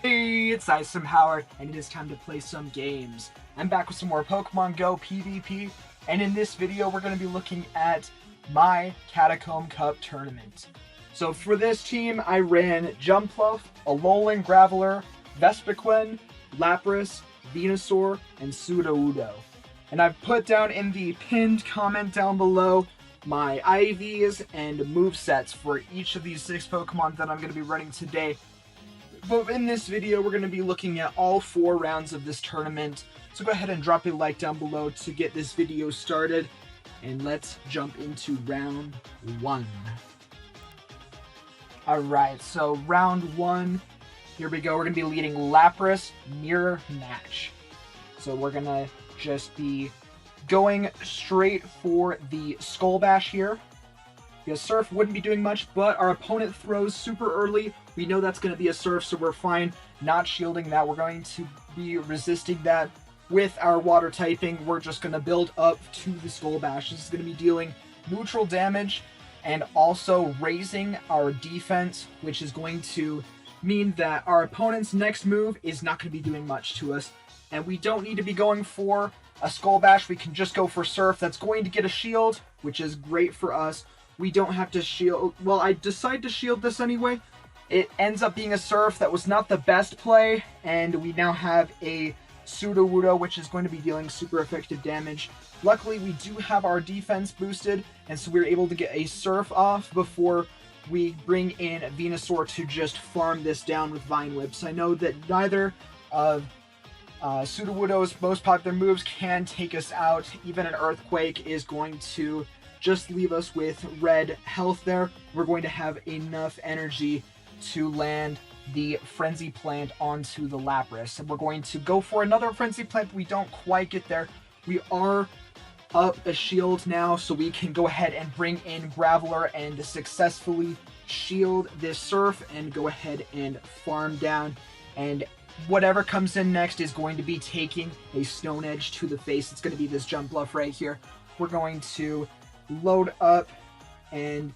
Hey, it's Isomkingdom, and it is time to play some games. I'm back with some more Pokemon Go PvP, and in this video we're going to be looking at my Catacomb Cup tournament. So for this team, I ran Jumpluff, Alolan Graveler, Vespiquen, Lapras, Venusaur, and Sudowoodo. And I've put down in the pinned comment down below my IVs and movesets for each of these 6 Pokemon that I'm going to be running today. But in this video, we're going to be looking at all 4 rounds of this tournament. So go ahead and drop a like down below to get this video started. And let's jump into round 1. Alright, so round 1. Here we go. We're going to be leading Lapras Mirror Match. So we're going to just be going straight for the Skull Bash here. Because Surf wouldn't be doing much, but our opponent throws super early. We know that's going to be a Surf, so we're fine not shielding that. We're going to be resisting that with our water typing. We're just going to build up to the Skull Bash. This is going to be dealing neutral damage and also raising our defense, which is going to mean that our opponent's next move is not going to be doing much to us. And we don't need to be going for a Skull Bash. We can just go for Surf. That's going to get a shield, which is great for us. We don't have to shield. Well, I decide to shield this anyway. It ends up being a Surf. That was not the best play. And we now have a Sudowoodo, which is going to be dealing super effective damage. Luckily, we do have our defense boosted. And so we're able to get a Surf off before we bring in Venusaur to just farm this down with Vine Whips. I know that neither of Sudowoodo's most popular moves can take us out. Even an Earthquake is going to just leave us with red health there. We're going to have enough energy to land the Frenzy Plant onto the Lapras. And we're going to go for another Frenzy Plant, but we don't quite get there. We are up a shield now, so we can go ahead and bring in Graveler and successfully shield this Surf and go ahead and farm down. And whatever comes in next is going to be taking a Stone Edge to the face. It's going to be this Jumpluff right here. We're going to load up and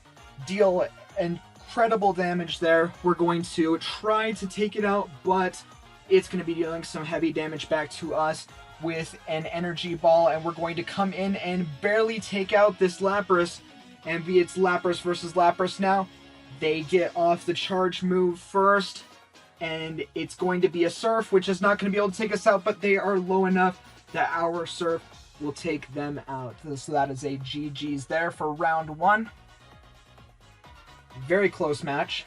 deal incredible damage there. We're going to try to take it out, but it's going to be dealing some heavy damage back to us with an energy ball, and we're going to come in and barely take out this Lapras, and it's Lapras versus Lapras now. They get off the charge move first, and it's going to be a Surf, which is not going to be able to take us out, but they are low enough that our Surf will take them out. So that is a GG's there for round 1. Very close match.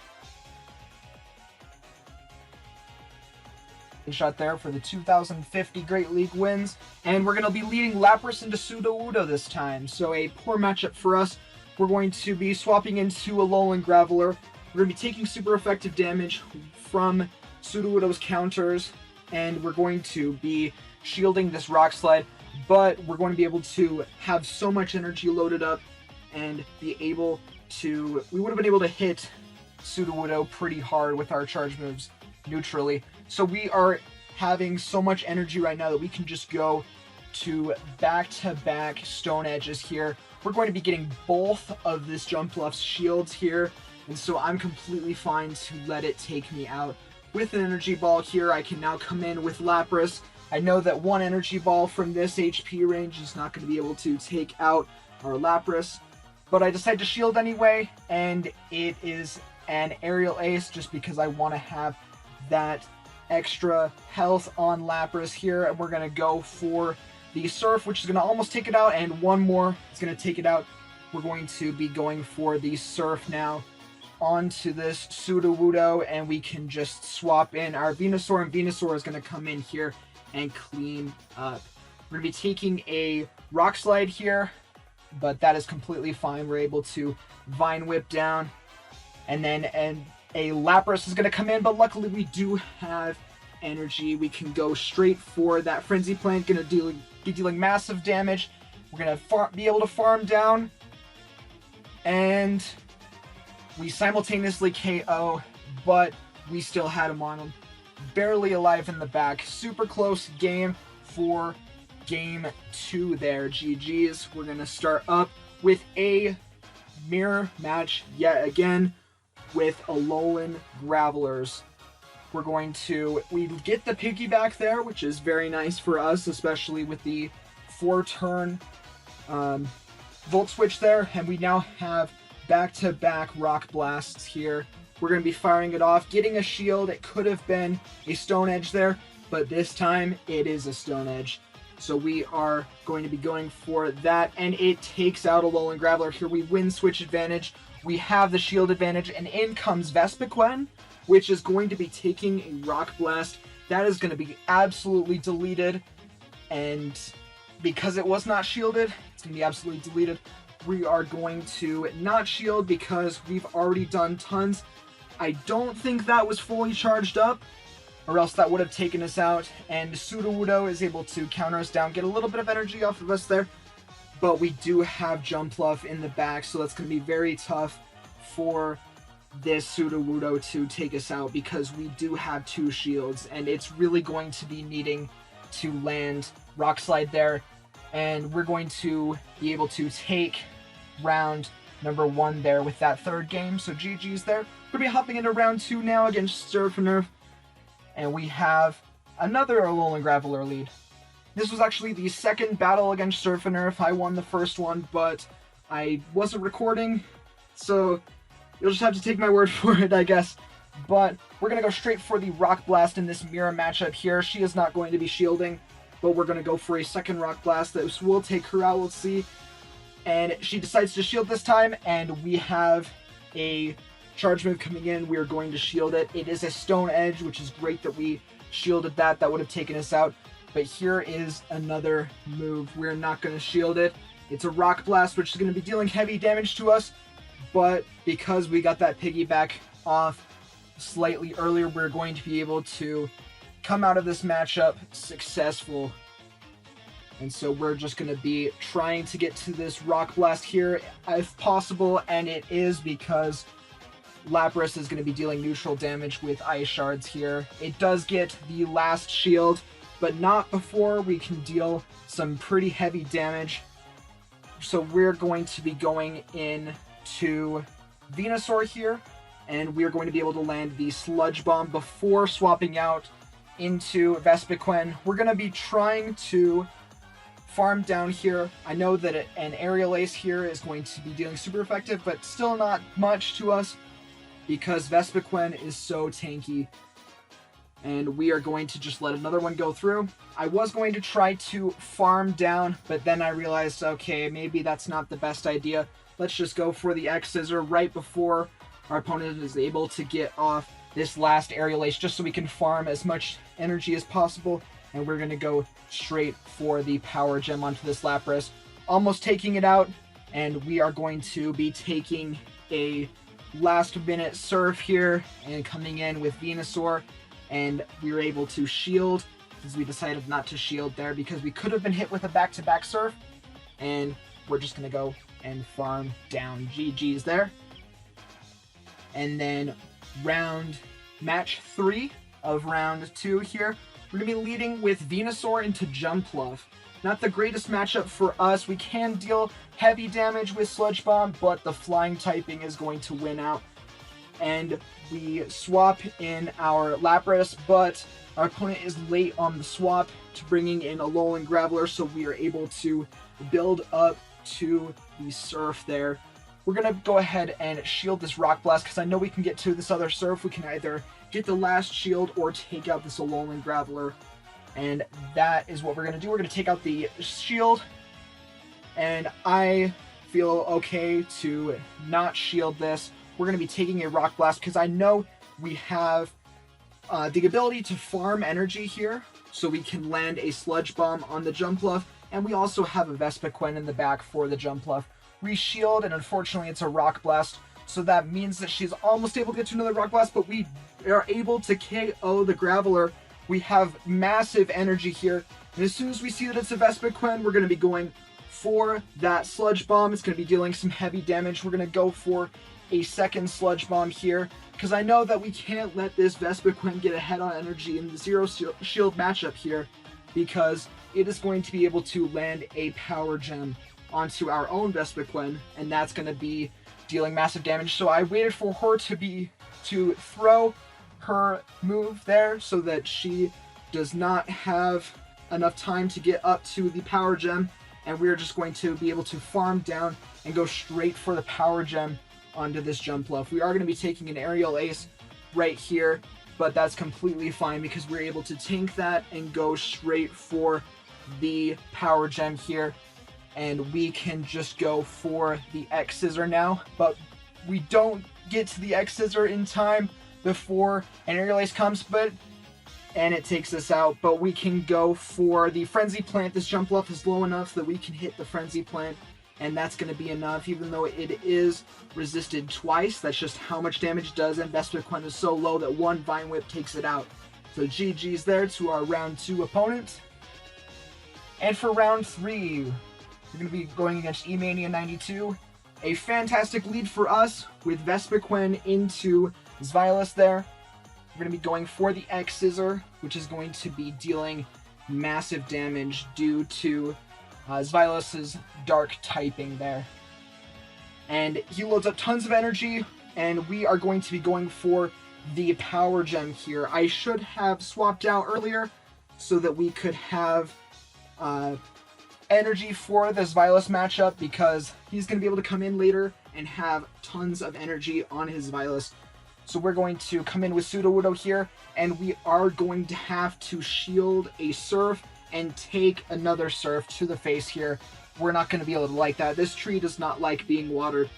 Shot there for the 2050 Great League wins. And we're going to be leading Lapras into Sudowoodo this time. So a poor matchup for us. We're going to be swapping into Alolan Graveler. We're going to be taking super effective damage from Sudowoodo's counters. And we're going to be shielding this Rock Slide. But we're going to be able to have so much energy loaded up and be able to... We would have been able to hit Sudowoodo pretty hard with our charge moves neutrally. So we are having so much energy right now that we can just go to back-to-back Stone Edges here. We're going to be getting both of this Jumpluff's shields here. And so I'm completely fine to let it take me out. With an energy ball here, I can now come in with Lapras. I know that one energy ball from this HP range is not going to be able to take out our Lapras, but I decided to shield anyway, and it is an aerial ace just because I want to have that extra health on Lapras here. And we're going to go for the Surf, which is going to almost take it out, and one more is going to take it out. We're going to be going for the Surf now onto this Sudowoodo, and we can just swap in our Venusaur, and Venusaur is going to come in here and clean up. We're going to be taking a Rock Slide here, but that is completely fine. We're able to Vine Whip down, and then a Lapras is going to come in, but luckily we do have energy. We can go straight for that Frenzy Plant, going to be dealing massive damage. We're going to be able to farm down, and we simultaneously KO, but we still had him on him. Barely alive in the back. Super close game for game 2 there. GG's. We're going to start up with a mirror match yet again with Alolan Gravelers. we get the piggyback there, which is very nice for us, especially with the 4-turn Volt Switch there, and we now have back-to-back Rock Blasts here. We're going to be firing it off, getting a shield. It could have been a Stone Edge there, but this time it is a Stone Edge. So we are going to be going for that, and it takes out a Alolan Graveler here. We win Switch advantage. We have the shield advantage, and in comes VESPIQUEN, which is going to be taking a Rock Blast. That is going to be absolutely deleted, and because it was not shielded, it's going to be absolutely deleted. We are going to not shield because we've already done tons. I don't think that was fully charged up, or else that would have taken us out, and Sudowoodo is able to counter us down, get a little bit of energy off of us there, but we do have Jumpluff in the back, so that's going to be very tough for this Sudowoodo to take us out, because we do have 2 shields, and it's really going to be needing to land Rock Slide there, and we're going to be able to take round number 1 there with that 3rd game, so GG's there. We're going to be hopping into round 2 now against Surfnerf, and we have another Alolan Graveler lead. This was actually the 2nd battle against Surfnerf. I won the 1st one, but I wasn't recording, so you'll just have to take my word for it, I guess. But we're going to go straight for the Rock Blast in this mirror matchup here. She is not going to be shielding, but we're going to go for a 2nd Rock Blast. This will take her out, we'll see. And she decides to shield this time, and we have a charge move coming in. We are going to shield it. It is a Stone Edge, which is great that we shielded that. That would have taken us out. But here is another move. We're not going to shield it. It's a Rock Blast, which is going to be dealing heavy damage to us. But because we got that piggyback off slightly earlier, we're going to be able to come out of this matchup successful. And so we're just going to be trying to get to this Rock Blast here if possible, and it is, because Lapras is going to be dealing neutral damage with Ice Shards here. It does get the last shield, but not before we can deal some pretty heavy damage. So we're going to be going in to Venusaur here, and we're going to be able to land the Sludge Bomb before swapping out into VESPIQUEN. We're going to be trying to farm down here. I know that an Aerial Ace here is going to be dealing super effective, but still not much to us because VESPIQUEN is so tanky. And we are going to just let another one go through. I was going to try to farm down, but then I realized, okay, maybe that's not the best idea. Let's just go for the X-Scissor right before our opponent is able to get off this last Aerial Ace, just so we can farm as much energy as possible. And we're going to go straight for the Power Gem onto this Lapras, almost taking it out. And we are going to be taking a last-minute Surf here and coming in with Venusaur. And we were able to shield, because we decided not to shield there, because we could have been hit with a back-to-back Surf. And we're just going to go and farm down. GG's there. And then match 3 of round 2 here. We're going to be leading with Venusaur into Jumpluff. Not the greatest matchup for us. We can deal heavy damage with Sludge Bomb, but the flying typing is going to win out. And we swap in our Lapras, but our opponent is late on the swap to bringing in a Alolan Graveler, so we are able to build up to the Surf there. We're going to go ahead and shield this Rock Blast, because I know we can get to this other Surf. We can either get the last shield or take out this Alolan Graveler. And that is what we're going to do. We're going to take out the shield. And I feel okay to not shield this. We're going to be taking a Rock Blast, because I know we have the ability to farm energy here. So we can land a Sludge Bomb on the Jumpluff. And we also have a Vespiquen in the back for the Jumpluff. We shield, and unfortunately it's a Rock Blast, so that means that she's almost able to get to another Rock Blast, but we are able to KO the Graveler. We have massive energy here, and as soon as we see that it's a Vespiquen, we're going to be going for that Sludge Bomb. It's going to be dealing some heavy damage. We're going to go for a 2nd Sludge Bomb here, because I know that we can't let this Vespiquen get ahead on energy in the Zero Shield matchup here, because it is going to be able to land a Power Gem onto our own Vespiquen, and that's going to be dealing massive damage. So I waited for her to throw her move there so that she does not have enough time to get up to the power gem, and we're just going to be able to farm down and go straight for the power gem onto this jump bluff. We are going to be taking an aerial ace right here, but that's completely fine because we're able to tank that and go straight for the power gem here, and we can just go for the X scissor now, but we don't get to the X scissor in time before an aerial ace comes, and it takes us out, but we can go for the frenzy plant. This jump bluff is low enough that we can hit the frenzy plant, and that's going to be enough, even though it is resisted twice. That's just how much damage it does, and VESPIQUEN is so low that one Vine Whip takes it out. So GG's there to our round 2 opponent. And for round 3, we're going to be going against eMania92. A fantastic lead for us with VESPIQUEN into Xylas there. We're going to be going for the X scissor, which is going to be dealing massive damage due to Xylas' dark typing there. And he loads up tons of energy, and we are going to be going for the power gem here. I should have swapped out earlier so that we could have energy for the Xylas matchup, because he's going to be able to come in later and have tons of energy on his Xylas. So we're going to come in with Sudowoodo here, and we are going to have to shield a Surf and take another Surf to the face here. We're not going to be able to like that. This tree does not like being watered.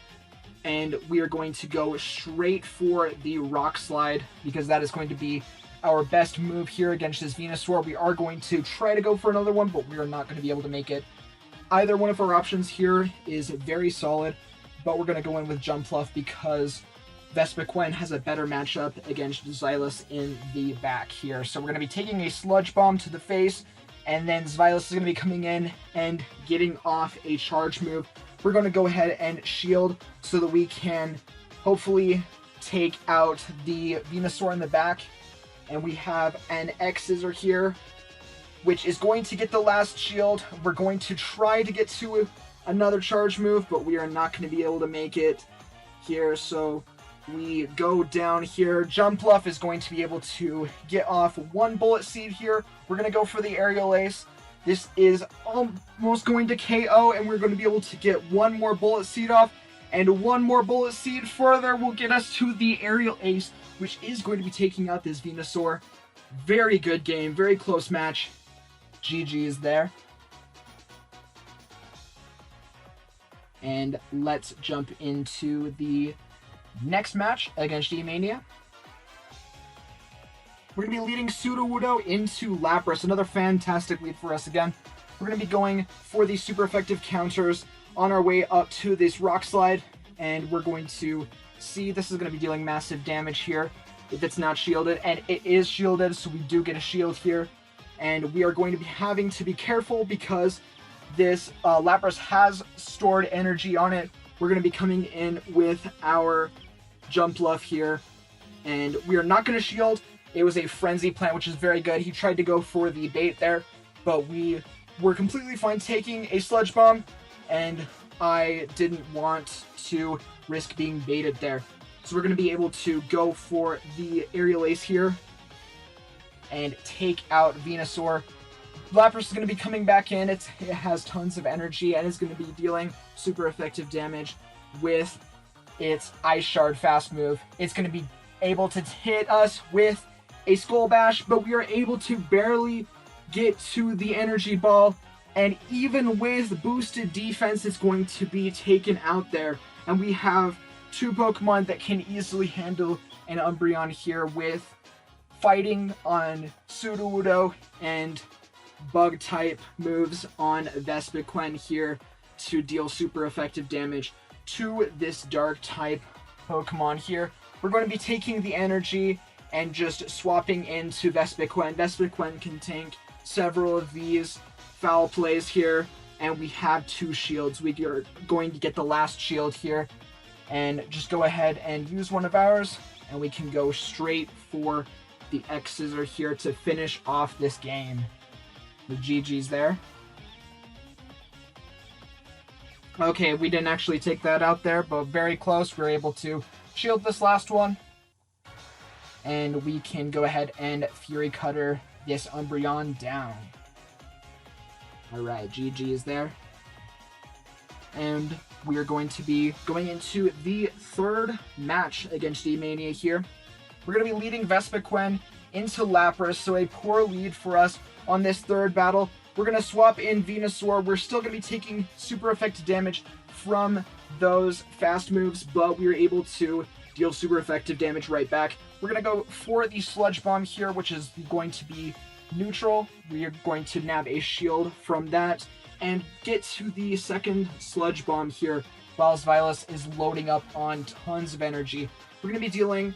And we are going to go straight for the Rock Slide, because that is going to be our best move here against this Venusaur. We are going to try to go for another one, but we are not going to be able to make it. Either one of our options here is very solid, but we're going to go in with Jump Bluff because VESPIQUEN has a better matchup against Xylas in the back here. So we're going to be taking a Sludge Bomb to the face, and then Xylas is going to be coming in and getting off a charge move. We're going to go ahead and shield so that we can hopefully take out the Venusaur in the back. And we have an X Scissor here, which is going to get the last shield. We're going to try to get to another charge move, but we are not going to be able to make it here. So we go down here. Jump Bluff is going to be able to get off one Bullet Seed here. We're going to go for the Aerial Ace. This is almost going to KO, and we're going to be able to get one more Bullet Seed off, and one more Bullet Seed further will get us to the Aerial Ace, which is going to be taking out this Venusaur. Very good game, very close match. GG is there. And let's jump into the next match against eMania. We're going to be leading Sudowoodo into Lapras, another fantastic lead for us again. We're going to be going for the super effective counters on our way up to this Rock Slide, and we're going to see this is going to be dealing massive damage here if it's not shielded, and it is shielded, so we do get a shield here. And we are going to be having to be careful because this Lapras has stored energy on it. We're going to be coming in with our Jump Bluff here, and we are not going to shield. It was a Frenzy Plant, which is very good. He tried to go for the bait there, but we were completely fine taking a Sludge Bomb, and I didn't want to risk being baited there. So we're going to be able to go for the Aerial Ace here and take out Venusaur. Lapras is going to be coming back in. It has tons of energy and is going to be dealing super effective damage with its Ice Shard fast move. It's going to be able to hit us with a Skull Bash, but we are able to barely get to the Energy Ball, and even with boosted defense, it's going to be taken out there. And we have two Pokemon that can easily handle an Umbreon here with fighting on Sudowoodo and bug type moves on VESPIQUEN here to deal super effective damage to this dark type Pokemon here. We're going to be taking the energy and just swapping into VESPIQUEN. VESPIQUEN can tank several of these foul plays here, and we have two shields. We are going to get the last shield here and just go ahead and use one of ours, and we can go straight for the X Scissor here to finish off this game. The GG's there. Okay, we didn't actually take that out there, but very close. We were able to shield this last one. and we can go ahead and Fury Cutter this Umbreon down. Alright, GG is there. And we are going to be going into the third match against D-Mania here. We're going to be leading VESPIQUEN into Lapras, so a poor lead for us on this third battle. We're going to swap in Venusaur. We're still going to be taking super effective damage from those fast moves, but we were able to deal super effective damage right back. We're going to go for the Sludge Bomb here, which is going to be neutral. We are going to nab a shield from that and get to the second Sludge Bomb here while Xylas is loading up on tons of energy. We're going to be dealing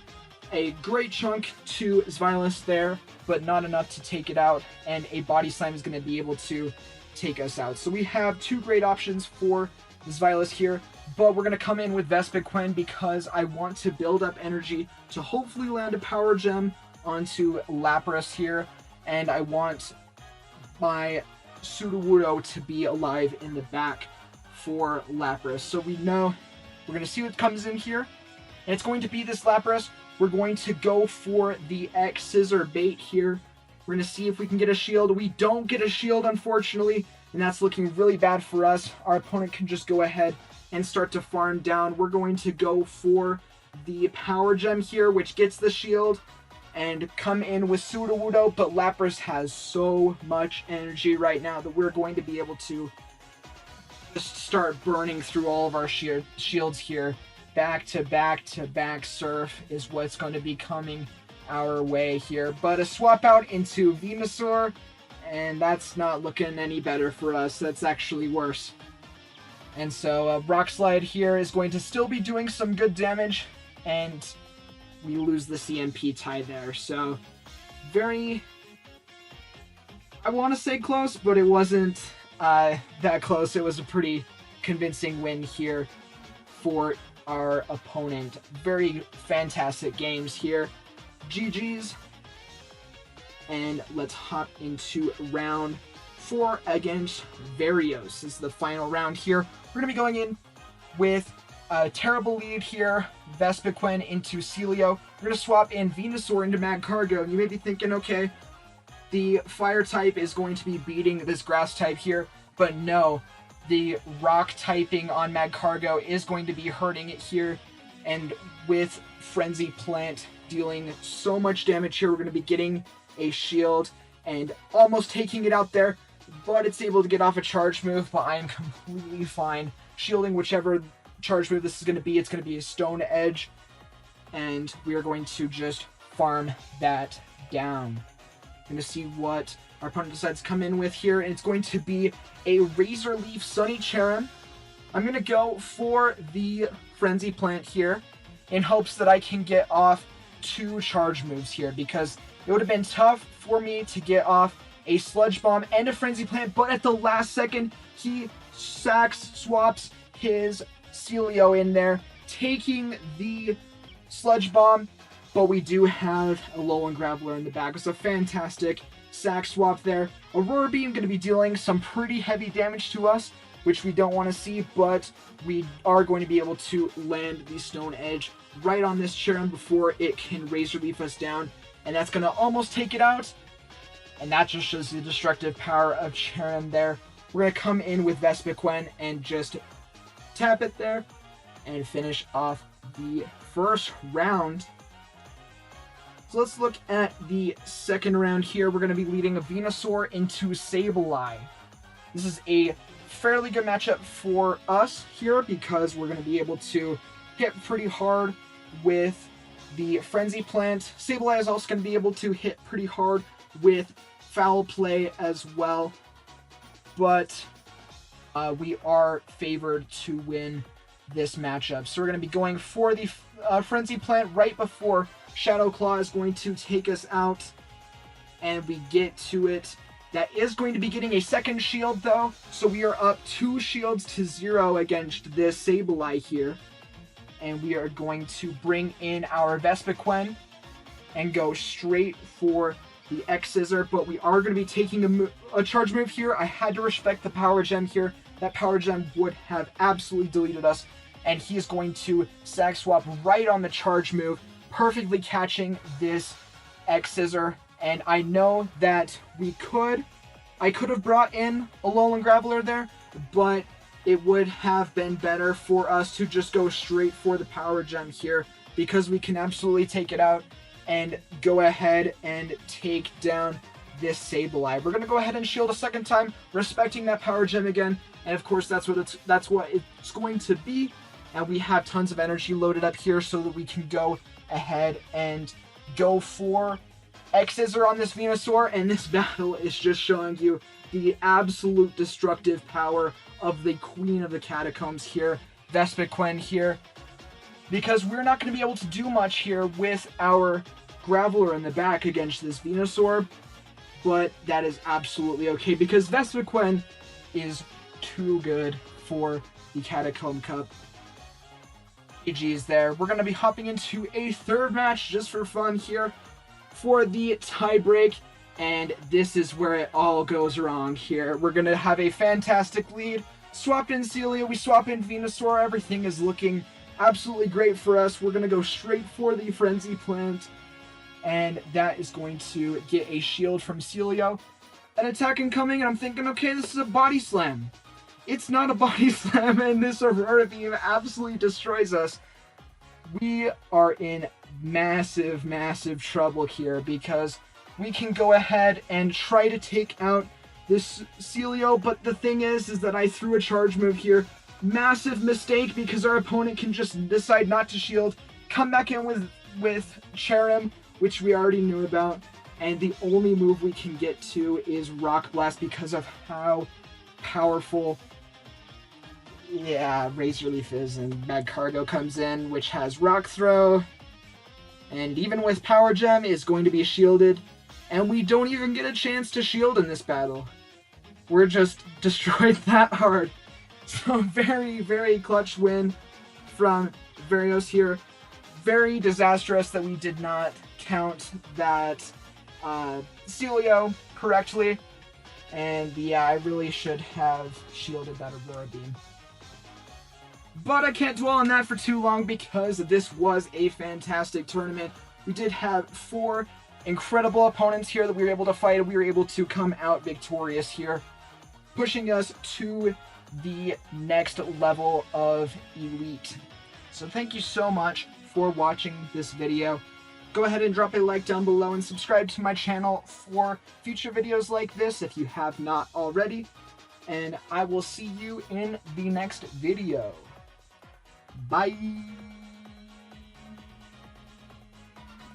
a great chunk to Xylas there, but not enough to take it out, and a Body Slam is going to be able to take us out. So we have two great options for Xylas here, but we're going to come in with VESPIQUEN because I want to build up energy to hopefully land a Power Gem onto Lapras here, and I want my Sudowoodo to be alive in the back for Lapras. So we know we're going to see what comes in here, and it's going to be this Lapras. We're going to go for the X Scissor Bait here. We're going to see if we can get a shield. We don't get a shield, unfortunately, and that's looking really bad for us. Our opponent can just go ahead and start to farm down. We're going to go for the Power Gem here, which gets the shield, and come in with Sudowoodo, but Lapras has so much energy right now that we're going to be able to just start burning through all of our shields here. Back to back to back Surf is what's going to be coming our way here. But a swap out into Venusaur, and that's not looking any better for us. That's actually worse. And so Rock Slide here is going to still be doing some good damage, and we lose the CMP tie there. So very, I want to say close, but it wasn't that close. It was a pretty convincing win here for our opponent. Very fantastic games here. GG's. And let's hop into round 4 against Varios. This is the final round here. We're going to be going in with a terrible lead here. VESPIQUEN into Celio. We're going to swap in Venusaur into Magcargo. And you may be thinking, okay, the fire type is going to be beating this grass type here. But no. The rock typing on Magcargo is going to be hurting it here, and with Frenzy Plant dealing so much damage here, we're going to be getting a shield and almost taking it out there, but it's able to get off a charge move, but I am completely fine shielding whichever charge move this is going to be. It's going to be a Stone Edge, and we are going to just farm that down. Going to see what our opponent decides to come in with here, and it's going to be a Razor Leaf Sunny Cherrim. I'm going to go for the Frenzy Plant here in hopes that I can get off 2 charge moves here, because it would have been tough for me to get off a Sludge Bomb and a Frenzy Plant, but at the last second, he swaps his Celio in there, taking the Sludge Bomb, but we do have a Alolan Graveler in the back. It's a fantastic sack swap there. Aurora Beam going to be dealing some pretty heavy damage to us, which we don't want to see, but we are going to be able to land the Stone Edge right on this Cherrim before it can Razor Leaf us down, and that's going to almost take it out, and that just shows the destructive power of Cherrim there. We're going to come in with VESPIQUEN and just tap it there and finish off the first round. So let's look at the second round here. We're going to be leading a Venusaur into Sableye. This is a fairly good matchup for us here because we're going to be able to hit pretty hard with the Frenzy Plant. Sableye is also going to be able to hit pretty hard with Foul Play as well. But we are favored to win this matchup. So we're going to be going for the Frenzy Plant right before Shadow Claw is going to take us out, and we get to it. That is going to be getting a second shield though, so we are up 2 shields to 0 against this Sableye here. And we are going to bring in our VESPIQUEN and go straight for the X Scissor, but we are going to be taking a charge move here. I had to respect the Power Gem here. That Power Gem would have absolutely deleted us, and he is going to sack swap right on the charge move, perfectly catching this X-Scissor. And I know that I could have brought in a Alolan Graveler there, but it would have been better for us to just go straight for the Power Gem here, because we can absolutely take it out and go ahead and take down this Sableye. We're going to go ahead and shield a second time, respecting that Power Gem again, and of course that's what it's going to be. And we have tons of energy loaded up here so that we can go ahead and go for X-Scissor on this Venusaur, and this battle is just showing you the absolute destructive power of the Queen of the Catacombs here, VESPIQUEN here, because we're not going to be able to do much here with our Graveler in the back against this Venusaur, but that is absolutely okay because VESPIQUEN is too good for the Catacomb Cup. GG's there. We're going to be hopping into a third match just for fun here for the tiebreak, and this is where it all goes wrong here. We're going to have a fantastic lead. Swap in Celia, we swap in Venusaur, everything is looking absolutely great for us. We're going to go straight for the Frenzy Plant, and that is going to get a shield from Celio. An attack incoming, and I'm thinking, okay, this is a Body Slam. It's not a Body Slam, and this Aurora Beam absolutely destroys us. We are in massive, massive trouble here because we can go ahead and try to take out this Celio, but the thing is that I threw a charge move here. Massive mistake because our opponent can just decide not to shield, come back in with Cherim, which we already knew about, and the only move we can get to is Rock Blast because of how powerful Razor Leaf is, and Magcargo comes in, which has Rock Throw, and even with Power Gem is going to be shielded, and we don't even get a chance to shield in this battle. We're just destroyed that hard. So very, very clutch win from Varios here. Very disastrous that we did not count that Celio correctly, and yeah, I really should have shielded that Aurora Beam. But I can't dwell on that for too long because this was a fantastic tournament. We did have 4 incredible opponents here that we were able to fight, and we were able to come out victorious here, pushing us to the next level of Elite. So thank you so much for watching this video. Go ahead and drop a like down below and subscribe to my channel for future videos like this if you have not already. And I will see you in the next video. Bye!